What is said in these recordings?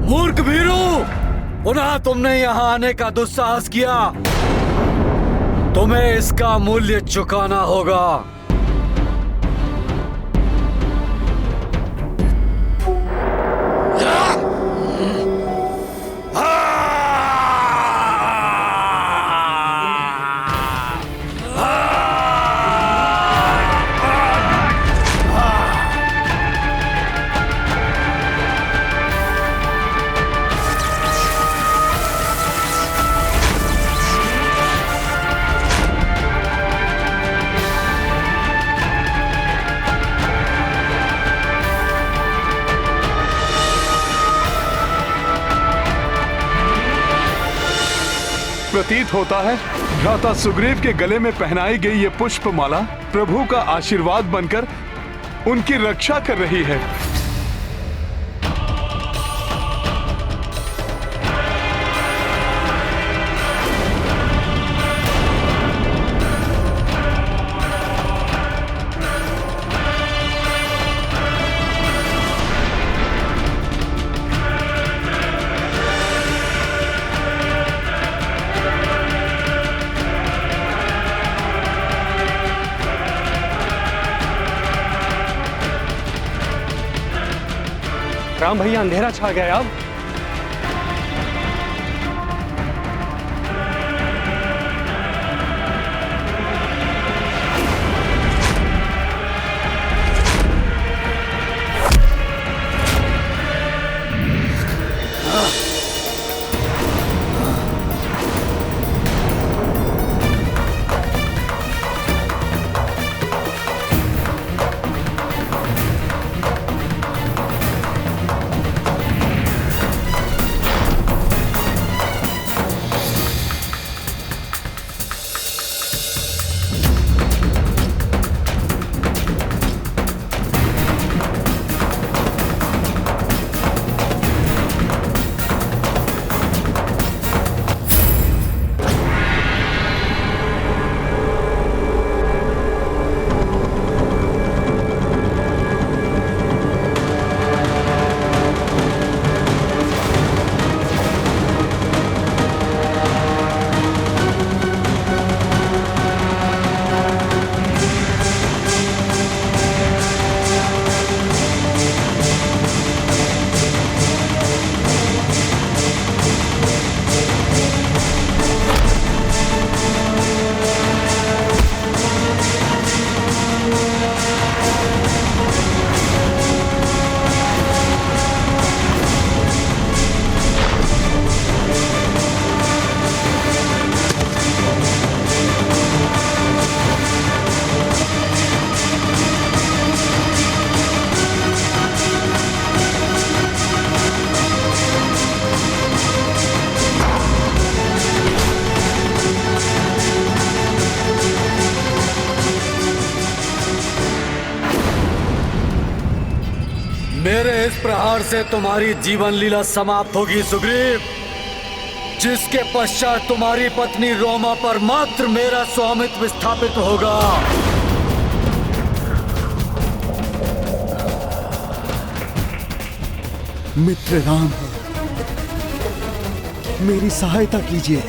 मूर्ख भीरू, पुनः तुमने यहाँ आने का दुस्साहस किया। तुम्हें इसका मूल्य चुकाना होगा। प्रतीत होता है भ्राता सुग्रीव के गले में पहनाई गई ये पुष्पमाला प्रभु का आशीर्वाद बनकर उनकी रक्षा कर रही है। राम भैया, अंधेरा छा गया अब। मेरे इस प्रहार से तुम्हारी जीवन लीला समाप्त होगी सुग्रीव, जिसके पश्चात तुम्हारी पत्नी रोमा पर मात्र मेरा स्वामित्व स्थापित होगा। मित्र राम, मेरी सहायता कीजिए।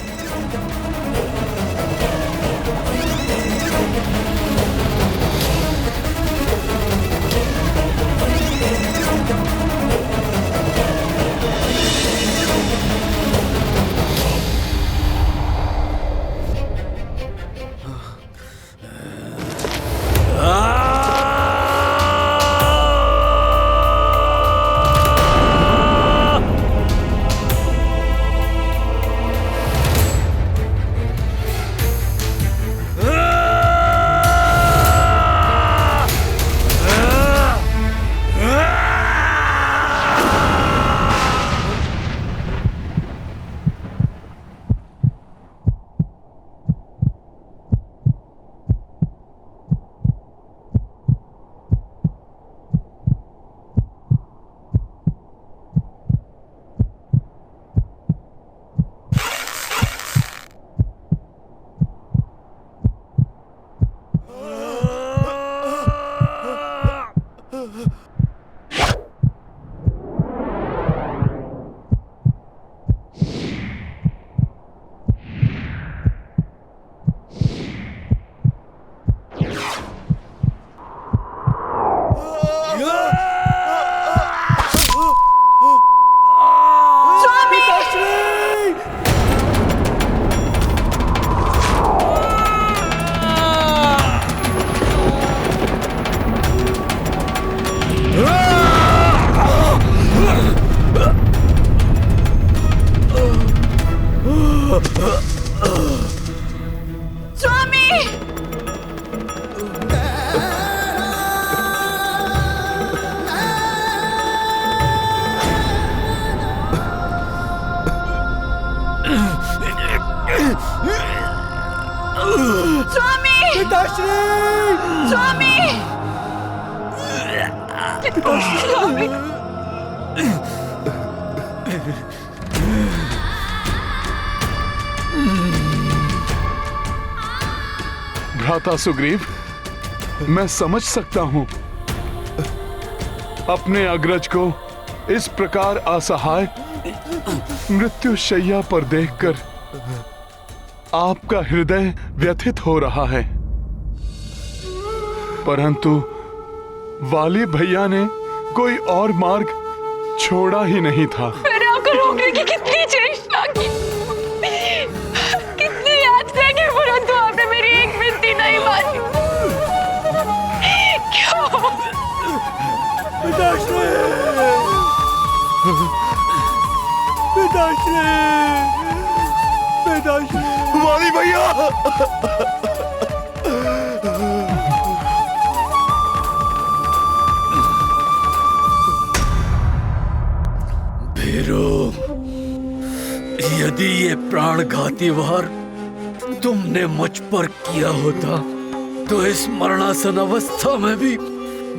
पिताश्री! स्वामी! स्वामी! भ्राता सुग्रीव, मैं समझ सकता हूं। अपने अग्रज को इस प्रकार असहाय मृत्यु शैया पर देखकर आपका हृदय व्यथित हो रहा है, परंतु वाली भैया ने कोई और मार्ग छोड़ा ही नहीं था। मैंने आपको रोकने की कितनी चेष्टा की, कितनी याचना की, परंतु आपने मेरी एक विनती नहीं मानी। क्यों? पिताश्री! पिताश्री! पिताश्री! वाली भैया! भीरू, यदि ये प्राणघाती वार तुमने मुझ पर किया होता तो इस मरणासन अवस्था में भी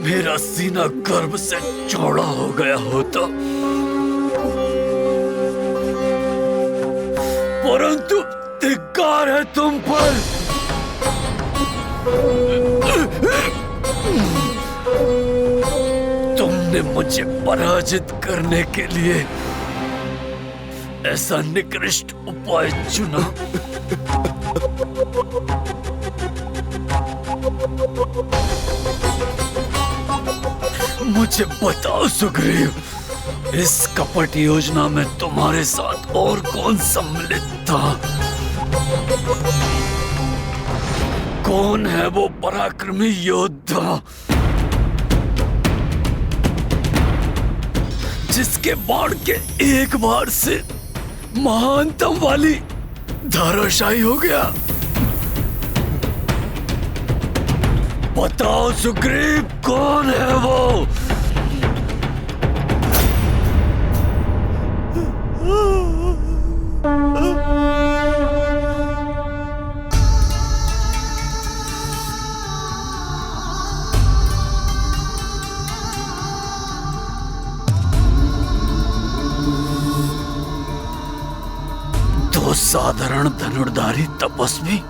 मेरा सीना गर्व से चौड़ा हो गया होता, परंतु धिक्कार है तुम पर। तुमने मुझे पराजित करने के लिए ऐसा निकृष्ट उपाय चुना। मुझे बताओ सुग्रीव, इस कपट योजना में तुम्हारे साथ और कौन सम्मिलित था? कौन है वो पराक्रमी योद्धा जिसके बाण के एक बार से महानतम वाली धराशायी हो गया? बताओ सुग्रीव, कौन है वो? दो साधारण धनुर्धारी तपस्वी?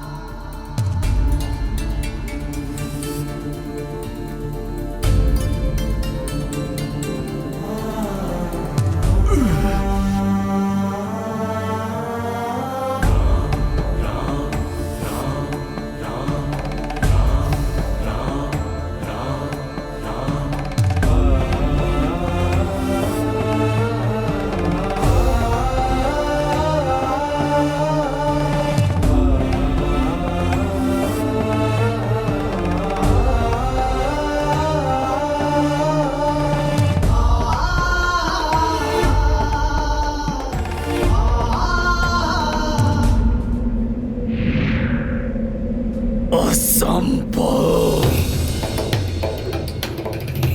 असंभव!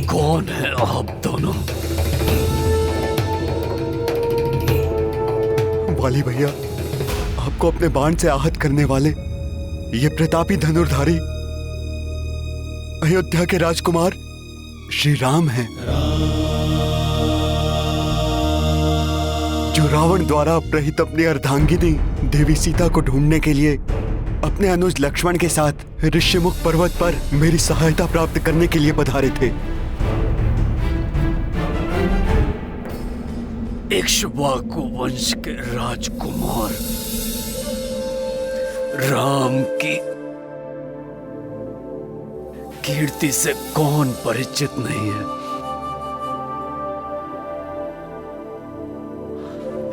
कौन है आप दोनों? वाली भैया, आपको अपने बाण से आहत करने वाले ये प्रतापी धनुर्धारी अयोध्या के राजकुमार श्री राम हैं, जो रावण द्वारा अपहृत अपनी अर्धांगिनी देवी सीता को ढूंढने के लिए अपने अनुज लक्ष्मण के साथ ऋष्यमुख पर्वत पर मेरी सहायता प्राप्त करने के लिए पधारे थे। इक्ष्वाकु वंश के राजकुमार राम की कीर्ति से कौन परिचित नहीं है?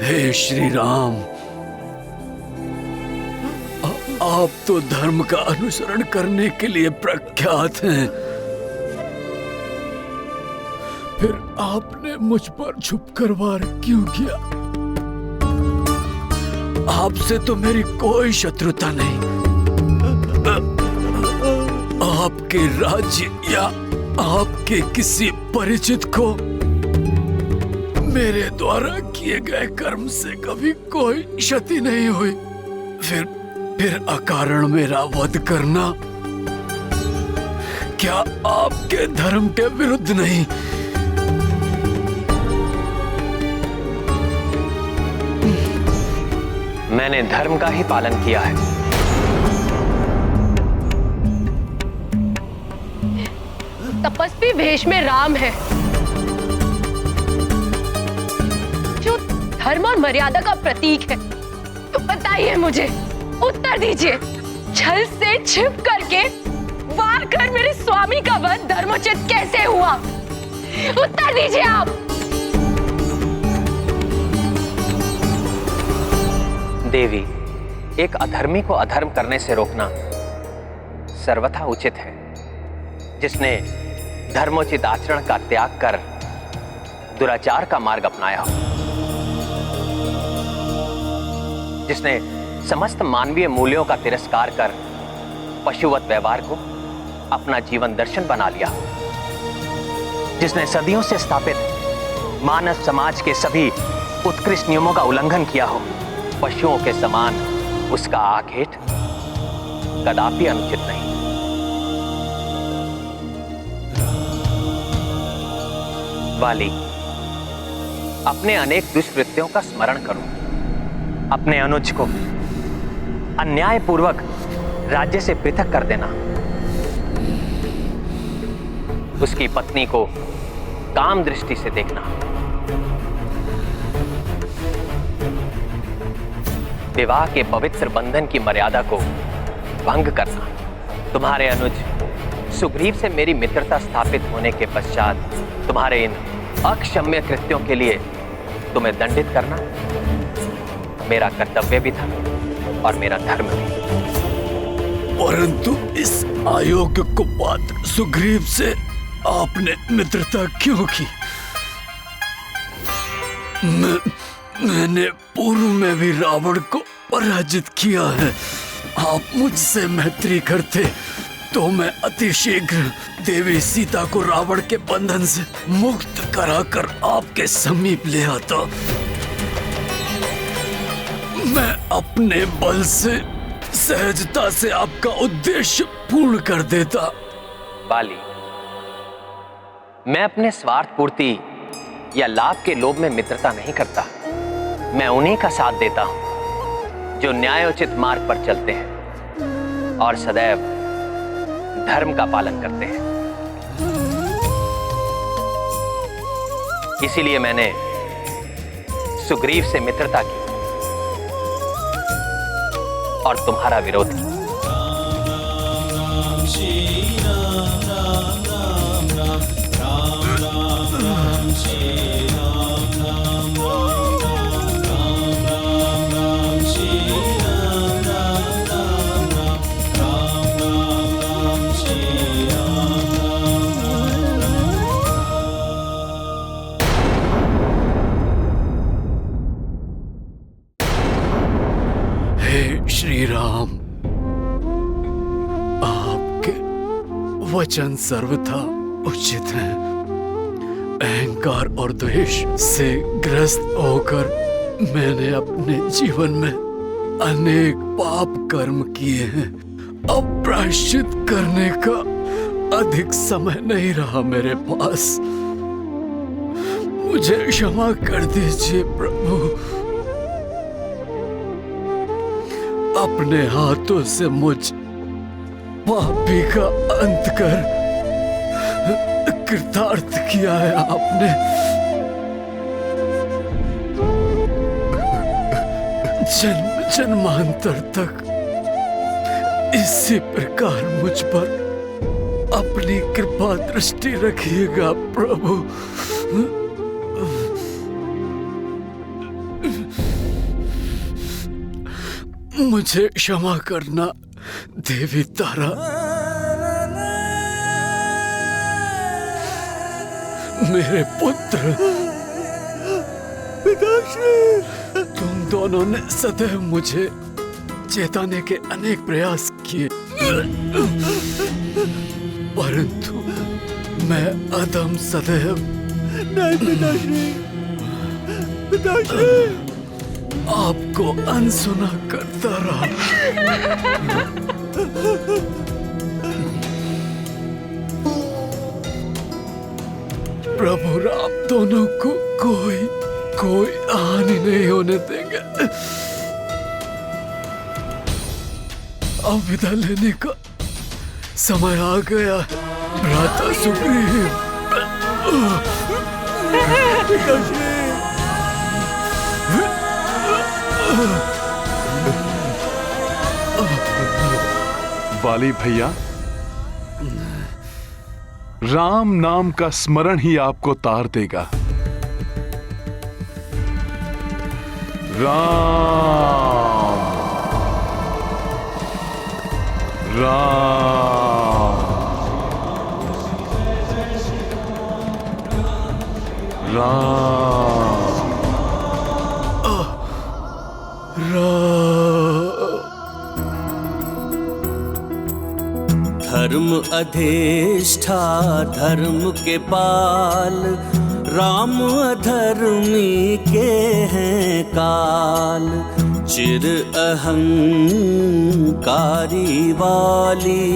हे श्री राम, आप तो धर्म का अनुसरण करने के लिए प्रख्यात हैं, फिर आपने मुझ पर छुपकर वार क्यों किया? आपसे तो मेरी कोई शत्रुता नहीं। आपके राज्य या आपके किसी परिचित को मेरे द्वारा किए गए कर्म से कभी कोई क्षति नहीं हुई, फिर अकारण मेरा वध करना क्या आपके धर्म के विरुद्ध नहीं? मैंने धर्म का ही पालन किया है। तपस्वी वेश में राम है, जो धर्म और मर्यादा का प्रतीक है। तो बताइए मुझे, उत्तर दीजिए, छल से छिप करके वार कर मेरे स्वामी का वध धर्मोचित कैसे हुआ? उत्तर दीजिए आप। देवी, एक अधर्मी को अधर्म करने से रोकना सर्वथा उचित है। जिसने धर्मोचित आचरण का त्याग कर दुराचार का मार्ग अपनाया हो, जिसने समस्त मानवीय मूल्यों का तिरस्कार कर पशुवत व्यवहार को अपना जीवन दर्शन बना लिया, जिसने सदियों से स्थापित मानव समाज के सभी उत्कृष्ट नियमों का उल्लंघन किया हो, पशुओं के समान उसका आखेट कदापि अनुचित नहीं। वाली, अपने अनेक दुष्कृत्यों का स्मरण करो। अपने अनुज को अन्यायपूर्वक राज्य से पृथक कर देना, उसकी पत्नी को काम दृष्टि से देखना, विवाह के पवित्र बंधन की मर्यादा को भंग करना, तुम्हारे अनुज सुग्रीव से मेरी मित्रता स्थापित होने के पश्चात तुम्हारे इन अक्षम्य कृत्यों के लिए तुम्हें दंडित करना मेरा कर्तव्य भी था और मेरा धर्म भी। परंतु इस अयोग्य कुपात्र सुग्रीव से आपने मित्रता क्यों की? मैंने पूर्व में भी रावण को पराजित किया है। आप मुझसे मैत्री करते तो मैं अति शीघ्र देवी सीता को रावण के बंधन से मुक्त कराकर आपके समीप ले आता। मैं अपने बल से सहजता से आपका उद्देश्य पूर्ण कर देता। बाली, मैं अपने स्वार्थ पूर्ति या लाभ के लोभ में मित्रता नहीं करता। मैं उन्हीं का साथ देता हूं जो न्यायोचित मार्ग पर चलते हैं और सदैव धर्म का पालन करते हैं। इसीलिए मैंने सुग्रीव से मित्रता की और तुम्हारा विरोध किया। श्री राम, आपके वचन सर्वथा उचित हैं। अहंकार और द्वेष से ग्रस्त होकर मैंने अपने जीवन में अनेक पाप कर्म किए हैं। अब प्रायश्चित करने का अधिक समय नहीं रहा मेरे पास। मुझे क्षमा कर दीजिए प्रभु। अपने हाथों से मुझ पापी का अंत कर कृतार्थ किया है आपने। जन्म जन्मांतर तक इसी प्रकार मुझ पर अपनी कृपा दृष्टि रखिएगा प्रभु। मुझे क्षमा करना देवी तारा। मेरे पुत्र, पिताश्री, तुम दोनों ने सदैव मुझे चेताने के अनेक प्रयास किए, परंतु मैं अधम सदैव नहीं। पिताश्री, पिताश्री, आपको अनसुना करता रहा। प्रभु राम दोनों को कोई हानि नहीं होने देंगे। अब विदा लेने का समय आ गया। भ्राता सुग्रीव। वाली भैया, राम नाम का स्मरण ही आपको तार देगा। राम राम धर्म अधिष्ठा धर्म के पाल, राम अधर्मी के हैं काल। चिर अहंकारी वाली,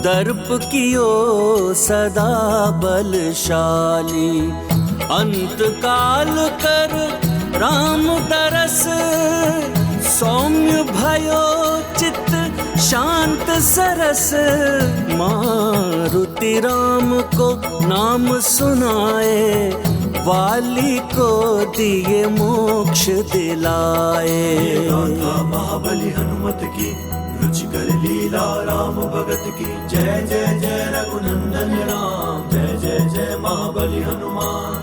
दर्प कियो सदा बलशाली। अंत काल कर राम दरस, सौम्य भयो चित शांत सरस। मारुति राम को नाम सुनाए, वाली को दिए मोक्ष दिलाए। महाबली हनुमत की रुचिकर लीला, राम भगत की जय जय जय रघुनंदन राम। जय जय जय महाबली हनुमान।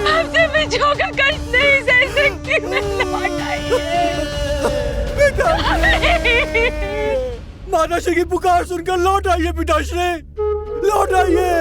आपसे बिछो का कष्ट नहीं सह सकती मैं। माताश्री की पुकार सुनकर लौट आइए पिताश्री, लौट आइए।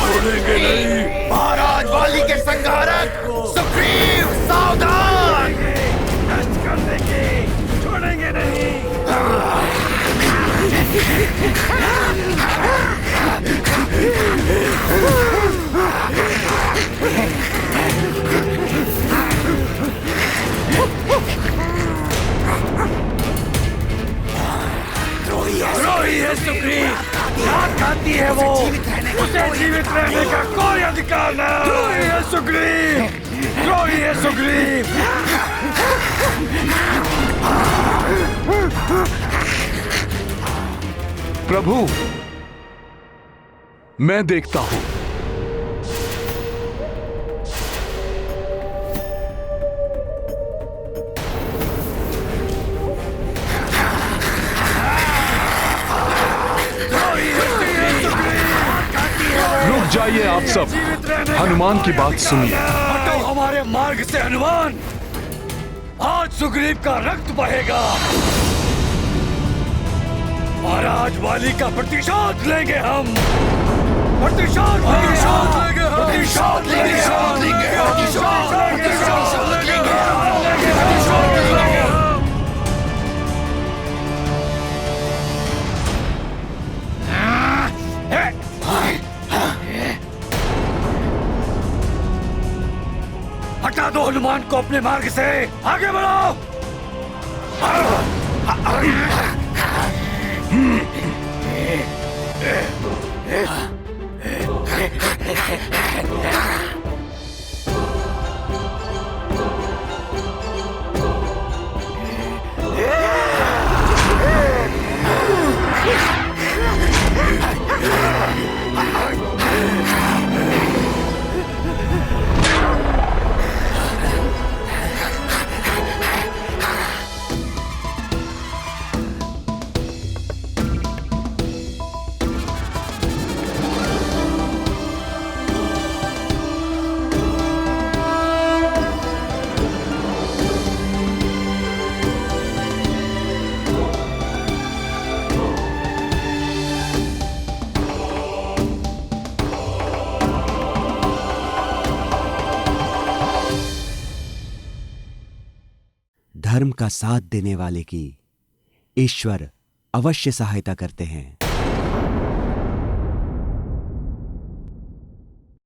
छोड़ेंगे नहीं। महाराज वाली के संहारक सुग्रीव सावधान। नष्ट कर देंगे, छोड़ेंगे नहीं। द्रोही है सुग्रीव, जान खाती है वो, उसे जीवित रहने का कोई अधिकार नहीं। द्रोही है सुग्रीव, द्रोही है सुग्रीव। प्रभु, मैं देखता हूं। रुक जाइए आप सब, हनुमान की बात सुनिए। हटो हमारे मार्ग से हनुमान, आज सुग्रीव का रक्त बहेगा। महाराज वाली का प्रतिशोध लेंगे हम। प्रतिशोध लेंगे हम। प्रतिशोध लेंगे हम। प्रतिशोध लेंगे हम। हटा दो हनुमान को अपने मार्ग से, आगे बढ़ो। धर्म का साथ देने वाले की ईश्वर अवश्य सहायता करते हैं।